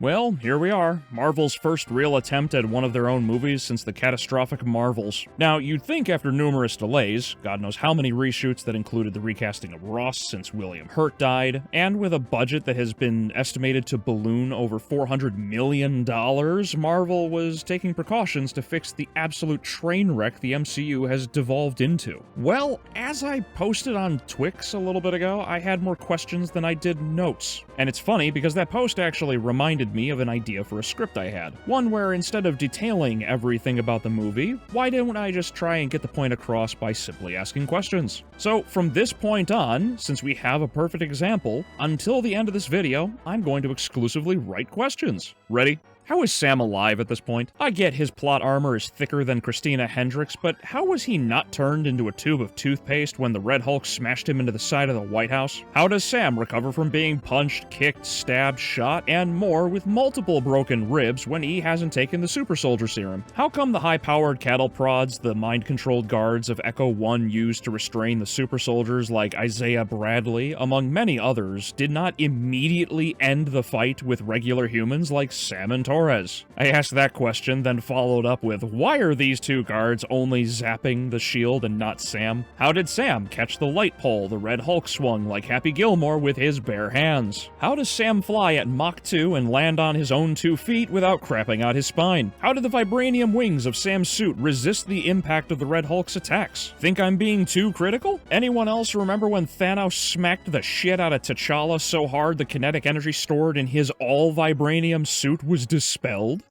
Well, here we are, Marvel's first real attempt at one of their own movies since the catastrophic Marvels. Now, you'd think after numerous delays, God knows how many reshoots that included the recasting of Ross since William Hurt died, and with a budget that has been estimated to balloon over $400 million, Marvel was taking precautions to fix the absolute train wreck the MCU has devolved into. Well, as I posted on Twix a little bit ago, I had more questions than I did notes. And it's funny because that post actually reminded me of an idea for a script I had. One where instead of detailing everything about the movie, why don't I just try and get the point across by simply asking questions? So from this point on, since we have a perfect example, until the end of this video, I'm going to exclusively write questions. Ready? How is Sam alive at this point? I get his plot armor is thicker than Christina Hendricks, but how was he not turned into a tube of toothpaste when the Red Hulk smashed him into the side of the White House? How does Sam recover from being punched, kicked, stabbed, shot, and more with multiple broken ribs when he hasn't taken the super soldier serum? How come the high-powered cattle prods the mind-controlled guards of Echo 1 used to restrain the super soldiers like Isaiah Bradley, among many others, did not immediately end the fight with regular humans like Sam and Torres? I asked that question, then followed up with, why are these two guards only zapping the shield and not Sam? How did Sam catch the light pole the Red Hulk swung like Happy Gilmore with his bare hands? How does Sam fly at Mach 2 and land on his own 2 feet without crapping out his spine? How did the vibranium wings of Sam's suit resist the impact of the Red Hulk's attacks? Think I'm being too critical? Anyone else remember when Thanos smacked the shit out of T'Challa so hard the kinetic energy stored in his all-vibranium suit was dispelled?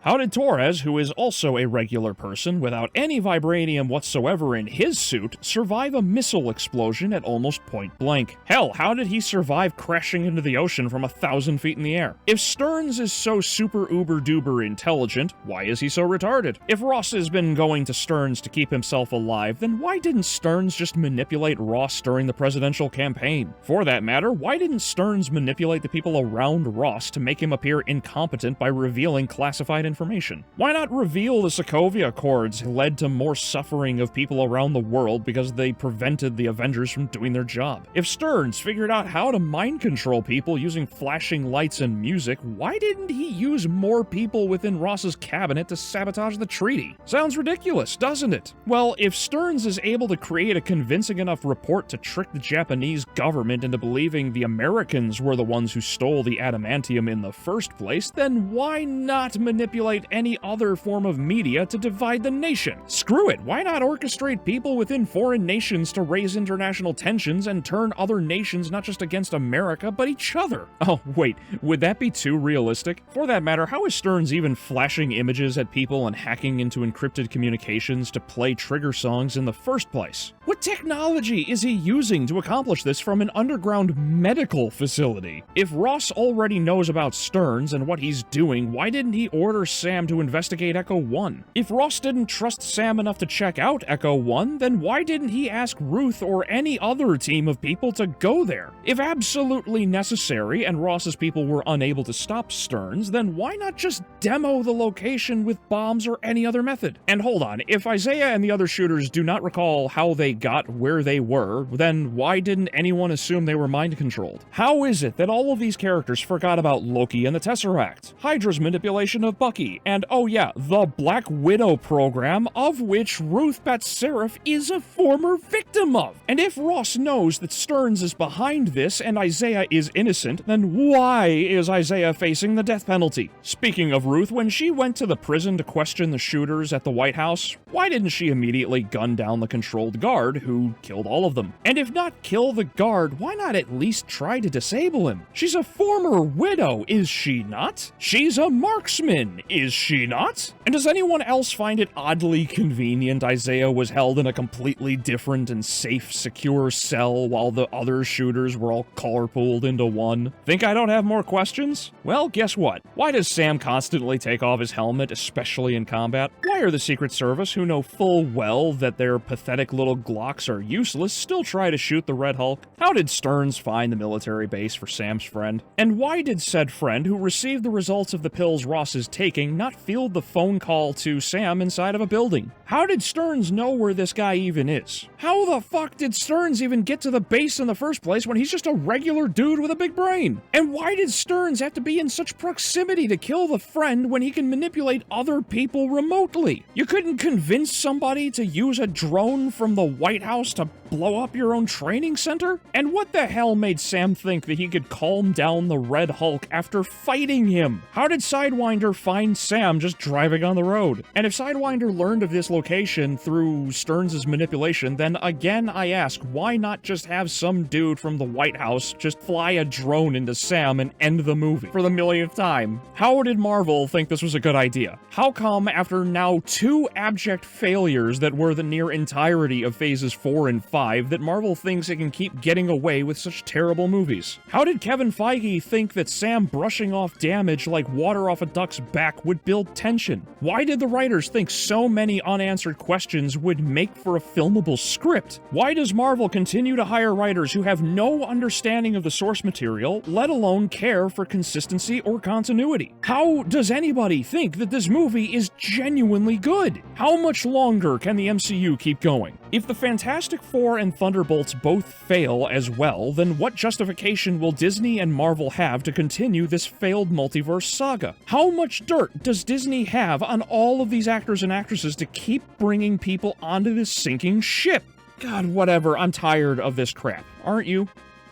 How did Torres, who is also a regular person without any vibranium whatsoever in his suit, survive a missile explosion at almost point blank? Hell, how did he survive crashing into the ocean from 1,000 feet in the air? If Stearns is so super uber duper intelligent, why is he so retarded? If Ross has been going to Stearns to keep himself alive, then why didn't Stearns just manipulate Ross during the presidential campaign? For that matter, why didn't Stearns manipulate the people around Ross to make him appear incompetent by revealing classified information? Why not reveal the Sokovia Accords led to more suffering of people around the world because they prevented the Avengers from doing their job? If Stearns figured out how to mind control people using flashing lights and music, why didn't he use more people within Ross's cabinet to sabotage the treaty? Sounds ridiculous, doesn't it? Well, if Stearns is able to create a convincing enough report to trick the Japanese government into believing the Americans were the ones who stole the adamantium in the first place, then why not manipulate any other form of media to divide the nation? Screw it, why not orchestrate people within foreign nations to raise international tensions and turn other nations not just against America, but each other? Oh, wait, would that be too realistic? For that matter, how is Stearns even flashing images at people and hacking into encrypted communications to play trigger songs in the first place? What technology is he using to accomplish this from an underground medical facility? If Ross already knows about Stearns and what he's doing, why didn't he order Sam to investigate Echo 1? If Ross didn't trust Sam enough to check out Echo 1, then why didn't he ask Ruth or any other team of people to go there? If absolutely necessary and Ross's people were unable to stop Stearns, then why not just demo the location with bombs or any other method? And hold on, if Isaiah and the other shooters do not recall how they got where they were, then why didn't anyone assume they were mind-controlled? How is it that all of these characters forgot about Loki and the Tesseract, Hydra's manipulation of Bucky, and oh yeah, the Black Widow program, of which Ruth Bat-Seraph is a former victim of? And if Ross knows that Stearns is behind this and Isaiah is innocent, then why is Isaiah facing the death penalty? Speaking of Ruth, when she went to the prison to question the shooters at the White House, why didn't she immediately gun down the controlled guard who killed all of them? And if not kill the guard, why not at least try to disable him? She's a former widow, is she not? She's a marksman, is she not? And does anyone else find it oddly convenient Isaiah was held in a completely different and safe, secure cell while the other shooters were all carpooled into one? Think I don't have more questions? Well, guess what? Why does Sam constantly take off his helmet, especially in combat? Why are the Secret Service, who know full well that their pathetic little Glocks are useless, still try to shoot the Red Hulk? How did Stearns find the military base for Sam's friend? And why did said friend, who received the results of the pills Ross is taking not field the phone call to Sam inside of a building? How did Stearns know where this guy even is? How the fuck did Stearns even get to the base in the first place when he's just a regular dude with a big brain? And why did Stearns have to be in such proximity to kill the friend when he can manipulate other people remotely? You couldn't convince somebody to use a drone from the White House to blow up your own training center? And what the hell made Sam think that he could calm down the Red Hulk after fighting him? How did Sidewinder find Sam just driving on the road? And if Sidewinder learned of this location through Stearns' manipulation, then again I ask, why not just have some dude from the White House just fly a drone into Sam and end the movie for the millionth time? How did Marvel think this was a good idea? How come after now 2 abject failures that were the near entirety of phases 4 and 5 that Marvel thinks it can keep getting away with such terrible movies? How did Kevin Feige think that Sam brushing off damage like water off a duck's back would build tension? Why did the writers think so many unanswered questions would make for a filmable script? Why does Marvel continue to hire writers who have no understanding of the source material, let alone care for consistency or continuity? How does anybody think that this movie is genuinely good? How much longer can the MCU keep going? If the Fantastic Four and Thunderbolts both fail as well, then what justification will Disney and Marvel have to continue this failed multiverse saga? How much dirt does Disney have on all of these actors and actresses to keep bringing people onto this sinking ship? God, whatever, I'm tired of this crap. Aren't you?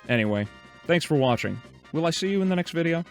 Anyway, thanks for watching. Will I see you in the next video?